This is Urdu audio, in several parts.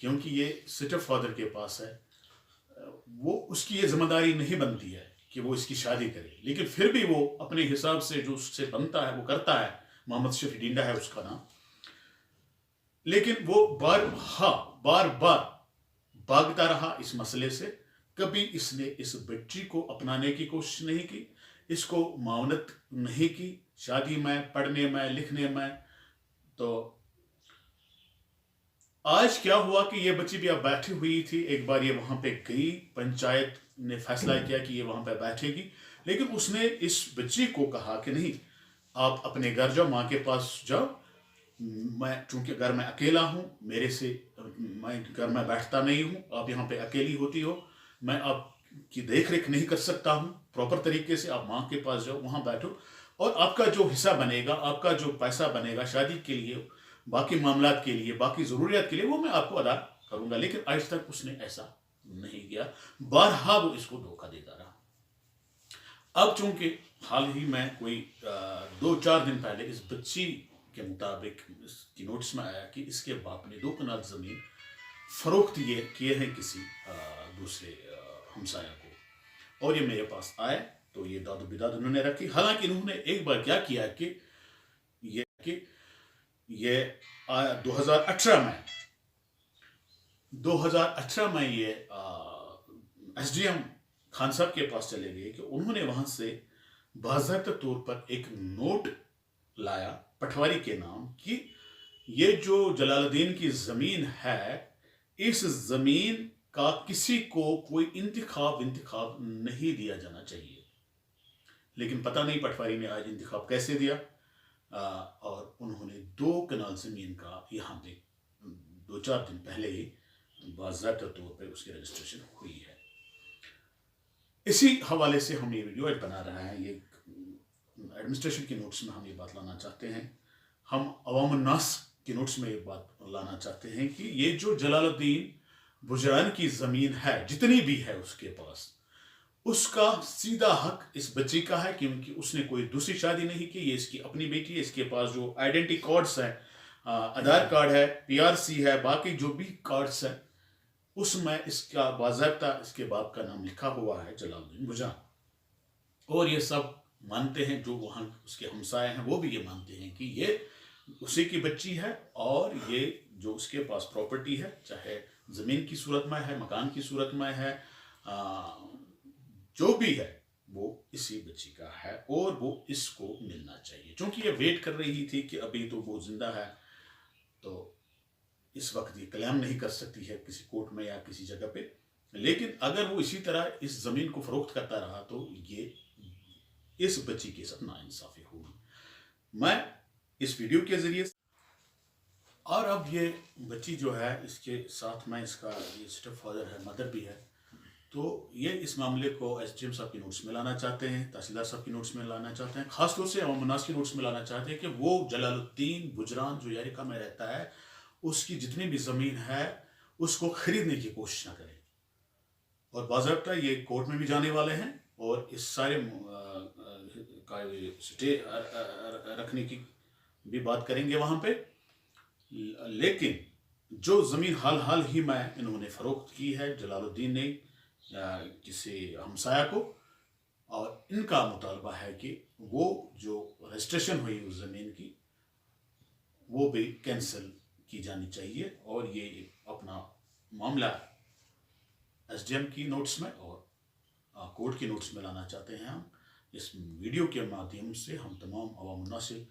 کیونکہ یہ اسٹیپ فادر کے پاس ہے، وہ اس کی یہ ذمہ داری نہیں بنتی ہے کہ وہ اس کی شادی کرے، لیکن پھر بھی وہ اپنے حساب سے جو اس سے بنتا ہے وہ کرتا ہے. محمد شفیع ڈینڈا ہے اس کا نام. لیکن وہ بار بار بھاگتا رہا اس مسئلے سے. کبھی اس نے اس بچی کو اپنانے کی کوشش نہیں کی، اس کو معاونت نہیں کی شادی میں، پڑھنے میں، لکھنے میں. تو آج کیا ہوا کہ یہ بچی بھی اب بیٹھی ہوئی تھی. ایک بار یہ وہاں پہ گئی، پنچایت نے فیصلہ کیا کہ یہ وہاں پہ بیٹھے گی، لیکن اس نے اس بچی کو کہا کہ نہیں، آپ اپنے گھر جاؤ، ماں کے پاس جاؤ. میں چونکہ گھر میں اکیلا ہوں، میں گھر میں بیٹھتا نہیں ہوں، آپ یہاں پہ اکیلی ہوتی ہو، میں آپ کی دیکھ ریکھ نہیں کر سکتا ہوں پراپر طریقے سے. آپ ماں کے پاس جاؤ، وہاں بیٹھو، اور آپ کا جو حصہ بنے گا، آپ کا جو پیسہ بنے گا شادی کے لیے، باقی معاملات کے لیے، باقی ضروریات کے لیے، وہ میں آپ کو ادا کروں گا. لیکن آج تک اس نے ایسا نہیں کیا. بارہا وہ اس کو دھوکہ دیتا رہا. اب چونکہ حال ہی میں کوئی 2-4 دن پہلے اس بچی کے مطابق اس کی نوٹس میں آیا کہ اس کے باپ نے 2 کنال زمین فروخت کیے ہیں کسی دوسرے ہمسایہ کو. اور یہ میرے پاس آئے تو یہ داد و بیداد انہوں نے رکھی. حالانکہ انہوں نے ایک بار کیا کیا کہ یہ 2018 میں یہ ایس ڈی ایم خان صاحب کے پاس چلے گئے کہ انہوں نے وہاں سے باضابطہ طور پر ایک نوٹ لایا پٹواری کے نام کہ یہ جو جلال الدین کی زمین ہے، اس زمین کا کسی کو کوئی انتخاب نہیں دیا جانا چاہیے. لیکن پتہ نہیں پٹواری نے آج انتخاب کیسے دیا. اور انہوں نے 2 کنال زمین کا یہاں پہ 2-4 دن پہلے ہی باضابطہ طور پہ اس کی رجسٹریشن ہوئی ہے. اسی حوالے سے ہم یہ ویڈیو بنا رہے ہیں. یہ ایڈمنسٹریشن کی نوٹس میں ہم یہ بات لانا چاہتے ہیں، ہم عوام الناس کی نوٹس میں یہ بات لانا چاہتے ہیں کہ یہ جو جلال الدین بجران کی زمین ہے، جتنی بھی ہے اس کے پاس، اس کا سیدھا حق اس بچی کا ہے، کیونکہ اس نے کوئی دوسری شادی نہیں کی. یہ اس کی اپنی بیٹی ہے. اس کے پاس جو آئیڈینٹی کارڈز ہیں، آدھار کارڈ ہے، PRC ہے، باقی جو بھی کارڈز ہیں، اس میں اس کا باضابطہ اس کے باپ کا نام لکھا ہوا ہے، جلال الدین بجران. اور یہ سب مانتے ہیں، جو وہاں اس کے ہمسائے ہیں وہ بھی یہ مانتے ہیں کہ یہ اسی کی بچی ہے، اور یہ جو اس کے پاس پراپرٹی ہے، چاہے زمین کی صورت میں ہے، مکان کی صورت میں ہے، جو بھی ہے، وہ اسی بچی کا ہے، اور وہ اس کو ملنا چاہیے. چونکہ یہ ویٹ کر رہی تھی کہ ابھی تو وہ زندہ ہے، تو اس وقت یہ کلیم نہیں کر سکتی ہے کسی کورٹ میں یا کسی جگہ پہ. لیکن اگر وہ اسی طرح اس زمین کو فروخت کرتا رہا تو یہ اس بچی کے ساتھ ناانصافی ہوگی. میں اس ویڈیو کے ذریعے، اور اب یہ بچی جو ہے، اس کے ساتھ میں اس کا یہ اسٹیپ فادر ہے، مدر بھی ہے، تو یہ اس معاملے کو ایس ڈی ایم صاحب کی نوٹس میں لانا چاہتے ہیں، تحصیلدار صاحب کی نوٹس میں لانا چاہتے ہیں، خاص طور سے عوام الناس کی نوٹس میں لانا چاہتے ہیں کہ وہ جلال الدین بجران جو یاریکا میں رہتا ہے، اس کی جتنی بھی زمین ہے اس کو خریدنے کی کوشش نہ کریں. اور باضابطہ یہ کورٹ میں بھی جانے والے ہیں، اور اس سارے کا سٹے رکھنے کی بھی بات کریں گے وہاں پہ. لیکن جو زمین حال ہی میں انہوں نے فروخت کی ہے جلال الدین نے کسی ہمسایہ کو، اور ان کا مطالبہ ہے کہ وہ جو رجسٹریشن ہوئی اس زمین کی وہ بھی کینسل کی جانی چاہیے. اور یہ اپنا معاملہ ایس ڈی ایم کی نوٹس میں اور کورٹ کی نوٹس میں لانا چاہتے ہیں. ہم اس ویڈیو کے مادھیم سے ہم تمام عوام الناس سے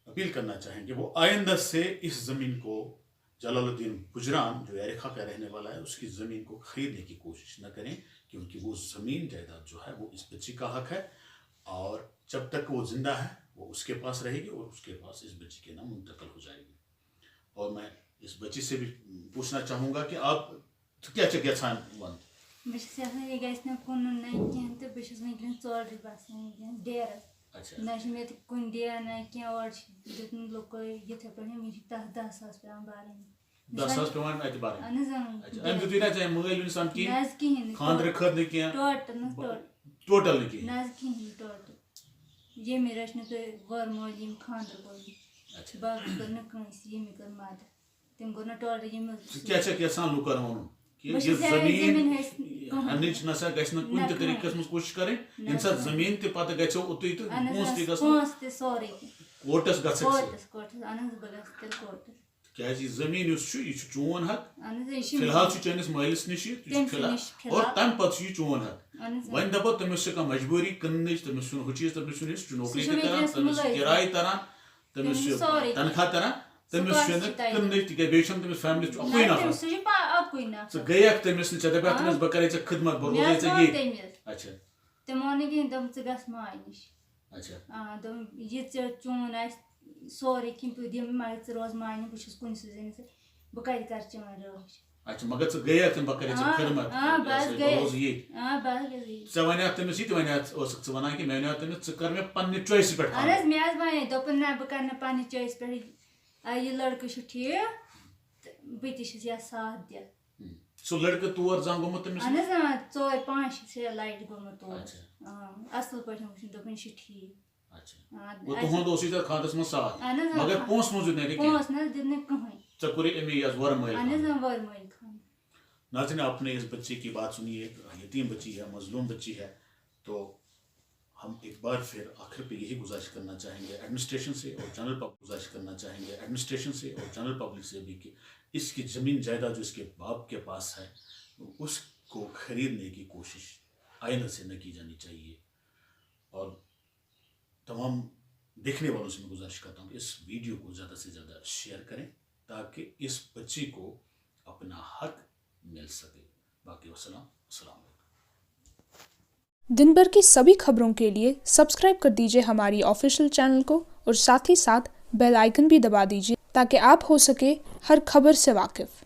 اپیل کرنا چاہیں کہ وہ آئندہ سے اس زمین کو، جلال الدین بجران جو یاریکا کا رہنے والا ہے، اس کی زمین کو خریدنے کی کوشش نہ کریں، کیونکہ وہ زمین جائیداد جو ہے وہ اس بچی کا حق ہے، اور جب تک وہ زندہ ہے وہ اس کے پاس رہے گی، اور اس کے پاس اس بچی کے نام منتقل ہو جائے گی. اور میں اس بچی سے بھی پوچھنا چاہوں گا کہ آپ کیا یژھان ون؟ بہٕ چھَس یژھان یہِ گژھِ نہٕ کُنُن نہ کینٛہہ تہٕ بہٕ چھَس وٕنکٮ۪ن ژورِ بَسان وٕنکٮ۪ن ڈیرَس. نہ چھِ مےٚ کُنہِ ڈیر نہ کینٛہہ. اورٕ چھِ دیُتمُت لُکو یِتھَے پٲٹھۍ مےٚ چھِ تَتھ 10 ساس پٮ۪وان بَرٕنۍ. 10 ساس پیوان اَتہِ بَرٕنۍ؟ اہن حظ اَمہِ دیُتُے نہ ژےٚ مٲلۍ اِنسان نہ کِہیٖنۍ؟ حظ کِہیٖنۍ نہٕ. خاندرٕ خٲطرٕ نہٕ کینٛہہ؟ ٹوٹل نہ ٹوٹل نہٕ کِہیٖنۍ؟ نہ حظ کِہیٖنۍ ٹوٹل. ییٚمہِ رٔچھ نہٕ تُہۍ گۄر مول ییٚمۍ خاندر کوٚرمُت، باقٕے کٔر نہٕ کٲنٛسہِ، ییٚمہِ کٔر مَدد. تم گو نا ٹالر یم کیا کیسان لوکن ون کہ یہ زمین ہنچ نسا گھس نا کن تہ طریقس مز کوشش کریں یم سات زمین تہ پتہ گھو اوتھے تو پونس تہ سورے کوٹس گھس کوٹس اہن بہ گھس تیل کوٹس کیازِ زمین یس یہ چون حق فی الحال چانس مالس نش اور تمہ پتہ یہ چون حق ون دپو تمس کھانا مجبوری کٕننٕچ تمس چھُنہٕ ہُہ چیٖز تمس چھُنہٕ نوکری تہِ کران تمس کرایہِ تران تمس تنخواہ تران تمس چھُنہٕ کٕننٕچ تِکیازِ بیٚیہِ چھُنہٕ تمس فیملی اکوے نفر ژٕ گٔیکھ تمس نش ژےٚ دپیکھ تمس بہٕ کرے ژےٚ خدمت بہٕ روزے ژےٚ ییٚتہِ اچھا تِم ووٚن نہٕ کِہیٖنۍ دوٚپ ژٕ گژھ ماے نِش اچھا دوٚپ یہِ ژےٚ چون آسہِ سورُے کینٛہہ بہٕ دِمہٕ مگر ژٕ روز ماے نِش بہٕ چھُس کُنہِ سۭتۍ زٔنِس بہٕ کتہِ کرٕ چٲنۍ رٲچھ اچھا مگر ژٕ گٔیکھ تِم بہٕ کرے ژےٚ خدمت بہٕ روزٕ ییٚتہِ ژےٚ وَنیاتھ تٔمِس یہِ تہِ وَنیاتھ اوسُکھ ژٕ وَنان کہِ مےٚ وَنیو تٔمِس ژٕ کر مےٚ پننہِ چویسہِ پٮ۪ٹھ اہن حظ مےٚ حظ وَنے دوٚپُن نہ بہٕ کرٕ نہٕ پننہِ چویسہِ پٮ۪ٹھ یہِ لڑکہٕ چھُ ٹھیٖک تہٕ بہٕ تہِ چھُس یَتھ ساتھ دِتھ سُہ لڑکہٕ تور زانٛہہ گوٚمُت تٔمِس اہن حظ 4-5 لٹہِ گوٚمُت تور اصل پٲٹھۍ وٕچھُن دوٚپُن یہِ چھُ ٹھیٖک تُہُنٛد اوسُے تتھ خاندرس منٛز ساتھ مگر پونٛسہٕ موٗجوٗب نہٕ پونٛسہٕ نہ حظ دِتۍ نہٕ کٕہٕنۍ ژےٚ کوٚرُے امی حظ وۄرٕ مٲلۍ اہن حظ وۄرٕ مٲلۍ خانٛدر ناظرین آپ نے اس بچے کی بات سنی ہے یتیم بچی ہے مظلوم بچی ہے تو ہم ایک بار پھر آخر پہ یہی گزارش کرنا چاہیں گے ایڈمنسٹریشن سے اور جنرل پبلک گزارش کرنا چاہیں گے ایڈمنسٹریشن سے اور جنرل پبلک سے بھی کہ اس کی زمین جائیداد جو اس کے باپ کے پاس ہے اس کو خریدنے کی کوشش آئندہ سے نہ کی جانی چاہیے اور تمام دیکھنے والوں سے میں گزارش کرتا ہوں کہ اس ویڈیو کو زیادہ سے زیادہ شیئر کریں تاکہ اس بچی کو اپنا حق مل سکے. باقی السلام علیکم. دن بھر کی سبھی خبروں کے لیے سبسکرائب کر دیجیے ہماری آفیشیل چینل کو اور ساتھ ہی ساتھ بیل آئیکن بھی دبا دیجیے تاکہ آپ ہو سکے ہر خبر سے واقف.